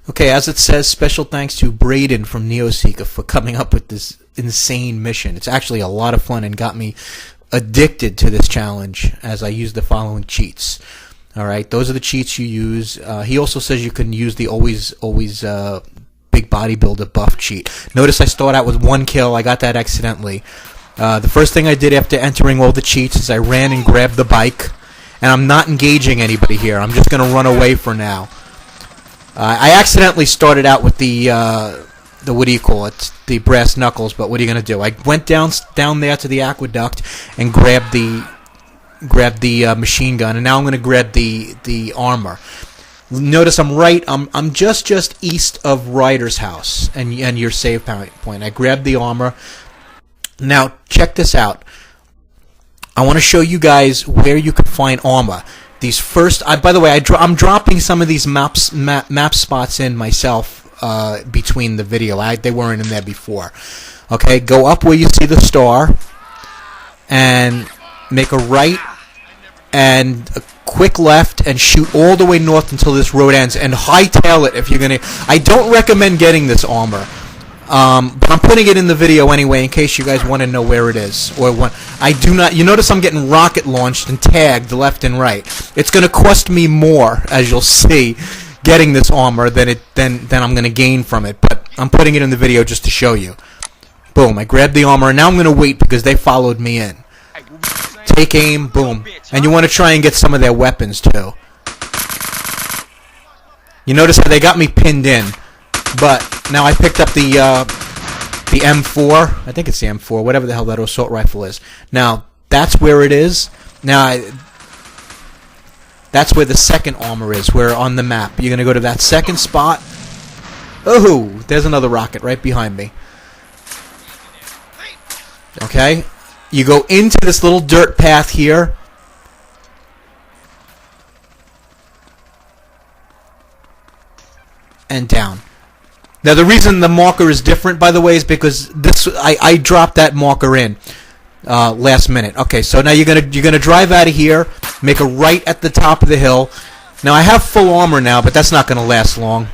Okay, as it says, special thanks to Braden from Neoseeker for coming up with this insane mission. It's actually a lot of fun and got me addicted to this challenge as I use the following cheats. All right, those are the cheats you use. He also says you can use the always big bodybuilder buff cheat. Notice I start out with 1 kill. I got that accidentally. The first thing I did after entering all the cheats is I ran and grabbed the bike, and I'm not engaging anybody here. I'm just going to run away for now. I accidentally started out with the what do you call it? The brass knuckles, but what are you going to do? I went down there to the aqueduct and grabbed the machine gun, and now I'm going to grab the armor. Notice I'm just east of Ryder's house and your save point. I grabbed the armor. Now check this out. I want to show you guys where you can find armor. These first, by the way, I'm dropping some of these map spots in myself between the video. They weren't in there before. Okay, go up where you see the star, and make a right and a quick left, and shoot all the way north until this road ends, and hightail it if you're gonna. I don't recommend getting this armor. But I'm putting it in the video anyway in case you guys want to know where it is. Or when I do not, you notice I'm getting rocket launched and tagged left and right. It's going to cost me more, as you'll see, getting this armor than I'm going to gain from it. But I'm putting it in the video just to show you. Boom! I grabbed the armor, and now I'm going to wait because they followed me in. Take aim, boom, and you want to try and get some of their weapons too. You notice how they got me pinned in. But now I picked up the M4. I think it's the M4, whatever the hell that assault rifle is. Now, that's where it is. Now, that's where the second armor is. We're on the map. You're going to go to that second spot. Oh, there's another rocket right behind me. Okay? You go into this little dirt path here. And down. Now the reason the marker is different, by the way, is because I dropped that marker in last minute. Okay, so now you're gonna drive out of here, make a right at the top of the hill. Now I have full armor now, but that's not gonna last long.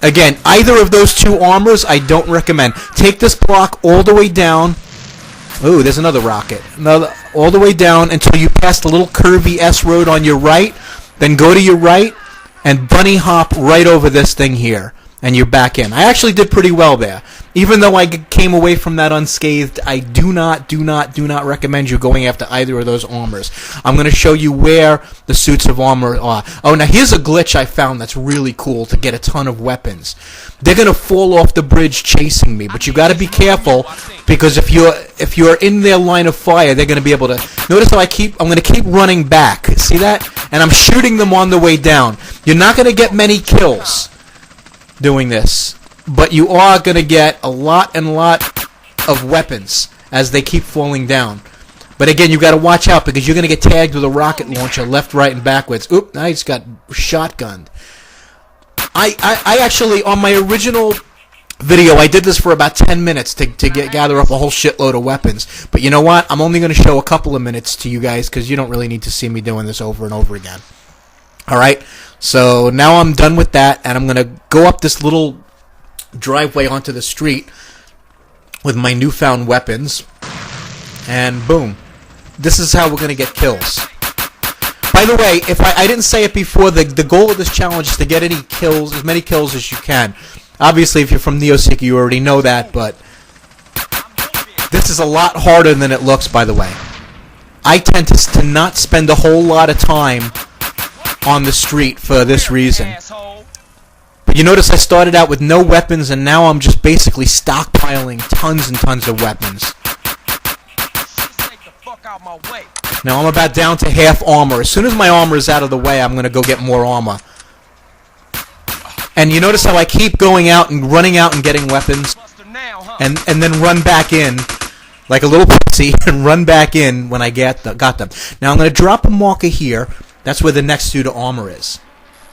Again, either of those two armors I don't recommend. Take this block all the way down. Ooh, there's another rocket. All the way down until you pass the little curvy S road on your right. Then go to your right. And bunny hop right over this thing here, and you're back in. I actually did pretty well there. Even though I came away from that unscathed, I do not recommend you going after either of those armors. I'm going to show you where the suits of armor are. Oh, now here's a glitch I found that's really cool to get a ton of weapons. They're going to fall off the bridge chasing me, but you got to be careful because if you're in their line of fire, they're going to be able to. Notice how I'm going to keep running back. See that? And I'm shooting them on the way down. You're not going to get many kills doing this, but you are going to get a lot of weapons as they keep falling down. But again, you've got to watch out because you're going to get tagged with a rocket launcher left, right, and backwards. Oop, now he's got shotgunned. I actually, on my original video, I did this for about 10 minutes to gather up a whole shitload of weapons. But you know what? I'm only going to show a couple of minutes to you guys because you don't really need to see me doing this over and over again. Alright, so now I'm done with that, and I'm going to go up this little driveway onto the street with my newfound weapons, and boom. This is how we're going to get kills. By the way, if I didn't say it before, the goal of this challenge is to get any kills, as many kills as you can. Obviously, if you're from Neoseeker, you already know that, but this is a lot harder than it looks, by the way. I tend to not spend a whole lot of time on the street for this reason. But you notice I started out with no weapons, and now I'm just basically stockpiling tons and tons of weapons. Now I'm about down to half armor. As soon as my armor is out of the way, I'm going to go get more armor. And you notice how I keep going out and running out and getting weapons, and then run back in like a little pussy and run back in when I got them. Now I'm going to drop a marker here. That's where the next suit of armor is.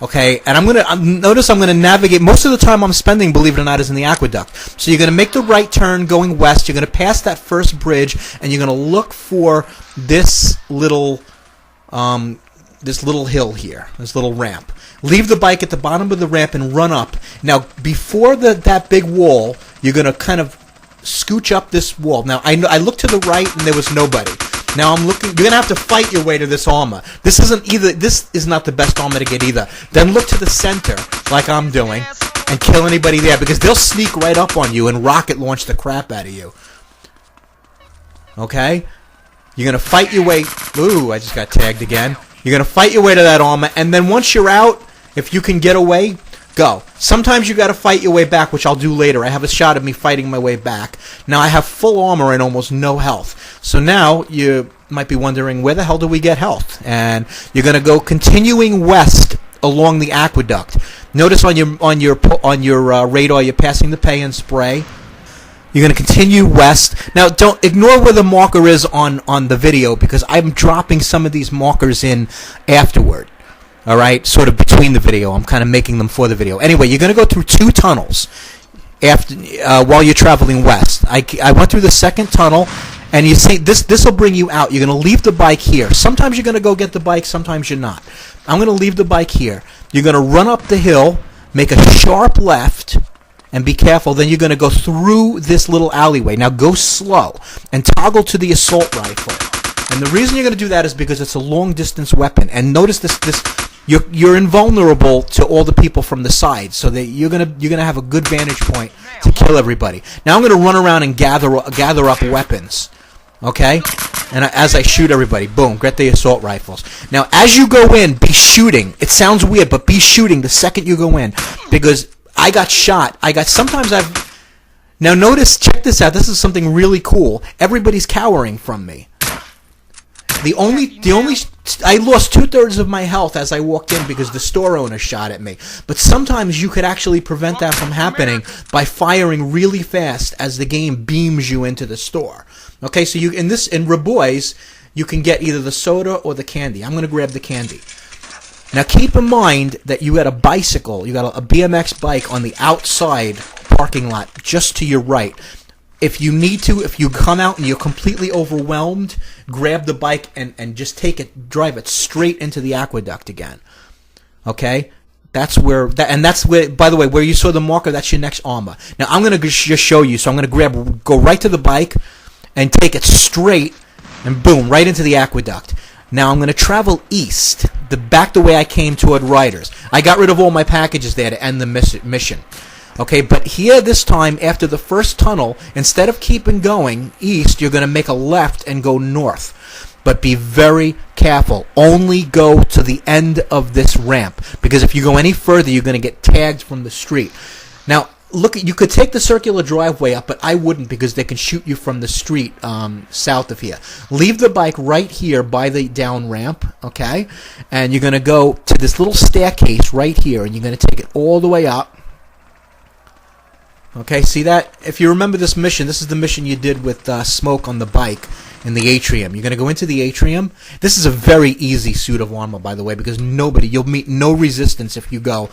Okay, and notice I'm gonna navigate. Most of the time I'm spending, believe it or not, is in the aqueduct. So you're gonna make the right turn going west. You're gonna pass that first bridge, and you're gonna look for this little this little hill here, this little ramp. Leave the bike at the bottom of the ramp and run up. Now, before that big wall, you're going to kind of scooch up this wall. Now, I looked to the right and there was nobody. Now I'm looking. You're going to have to fight your way to this armor. This is not the best armor to get either. Then look to the center, like I'm doing, and kill anybody there, because they'll sneak right up on you and rocket launch the crap out of you. Okay? You're going to fight your way... Ooh, I just got tagged again. You're going to fight your way to that armor, and then once you're out, if you can get away, go. Sometimes you got to fight your way back, which I'll do later. I have a shot of me fighting my way back. Now I have full armor and almost no health. So now you might be wondering, where the hell do we get health? And you're going to go continuing west along the aqueduct. Notice on your radar, you're passing the pay and spray. You're going to continue west. Now, don't ignore where the marker is on the video, because I'm dropping some of these markers in afterward. All right, sort of between the video. I'm kind of making them for the video. Anyway, you're going to go through 2 tunnels after while you're traveling west. I went through the second tunnel, and you see this will bring you out. You're going to leave the bike here. Sometimes you're going to go get the bike. Sometimes you're not. I'm going to leave the bike here. You're going to run up the hill, make a sharp left, and be careful. Then you're going to go through this little alleyway. Now go slow and toggle to the assault rifle. And the reason you're going to do that is because it's a long-distance weapon. And notice this you're invulnerable to all the people from the side, so that you're gonna have a good vantage point to kill everybody. Now I'm going to run around and gather up weapons. Okay? And as I shoot everybody, boom, get the assault rifles. Now, as you go in, be shooting. It sounds weird, but be shooting the second you go in, because I got shot. Now notice, check this out. This is something really cool. Everybody's cowering from me. I lost 2/3 of my health as I walked in because the store owner shot at me. But sometimes you could actually prevent that from happening by firing really fast as the game beams you into the store. Okay, so in Rabois, you can get either the soda or the candy. I'm going to grab the candy. Now keep in mind that you got a bicycle, you got a BMX bike on the outside parking lot just to your right. If you need to, if you come out and you're completely overwhelmed, grab the bike and just drive it straight into the aqueduct again. Okay? That's where, by the way, where you saw the marker, that's your next armor. Now I'm going to just show you, so I'm going to go right to the bike and take it straight, and boom, right into the aqueduct. Now I'm going to travel east, back the way I came toward Riders. I got rid of all my packages there to end the mission. Okay, but here this time, after the first tunnel, instead of keeping going east, you're going to make a left and go north. But be very careful. Only go to the end of this ramp, because if you go any further, you're going to get tagged from the street. Now, you could take the circular driveway up, but I wouldn't, because they can shoot you from the street south of here. Leave the bike right here by the down ramp, okay? And you're going to go to this little staircase right here, and you're going to take it all the way up. Okay, see that? If you remember this mission, this is the mission you did with Smoke on the bike in the atrium. You're going to go into the atrium. This is a very easy suit of armor, by the way, because you'll meet no resistance if you go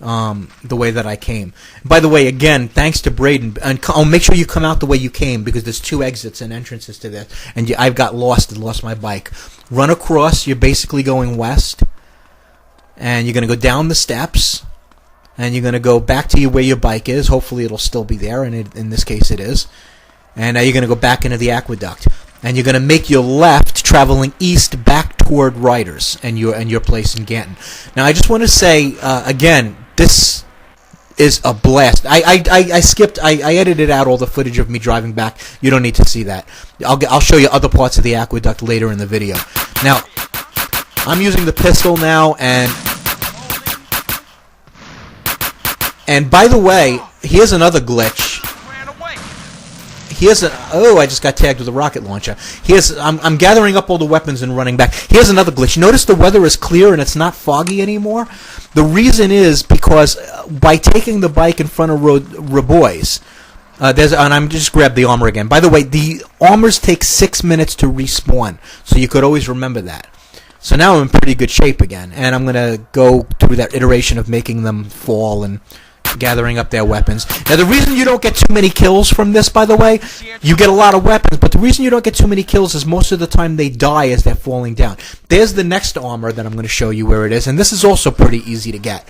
the way that I came. By the way, again, thanks to Braden, and make sure you come out the way you came, because there's 2 exits and entrances to this, and I've got lost my bike. Run across, you're basically going west, and you're going to go down the steps, and you're going to go back to where your bike is. Hopefully it'll still be there, and in this case it is. And now you're going to go back into the aqueduct. And you're going to make your left, traveling east back toward Riders and your place in Ganton. Now I just want to say, again, this is a blast. I edited out all the footage of me driving back. You don't need to see that. I'll show you other parts of the aqueduct later in the video. Now, I'm using the pistol now, and by the way, here's another glitch. I just got tagged with a rocket launcher. I'm gathering up all the weapons and running back. Here's another glitch. Notice the weather is clear and it's not foggy anymore. The reason is because by taking the bike in front of Rabois, and I'm just grab the armor again. By the way, the armors take 6 minutes to respawn, so you could always remember that. So now I'm in pretty good shape again, and I'm going to go through that iteration of making them fall and gathering up their weapons. Now, the reason you don't get too many kills from this, by the way, you get a lot of weapons, but the reason you don't get too many kills is most of the time they die as they're falling down. There's the next armor that I'm going to show you where it is, and this is also pretty easy to get.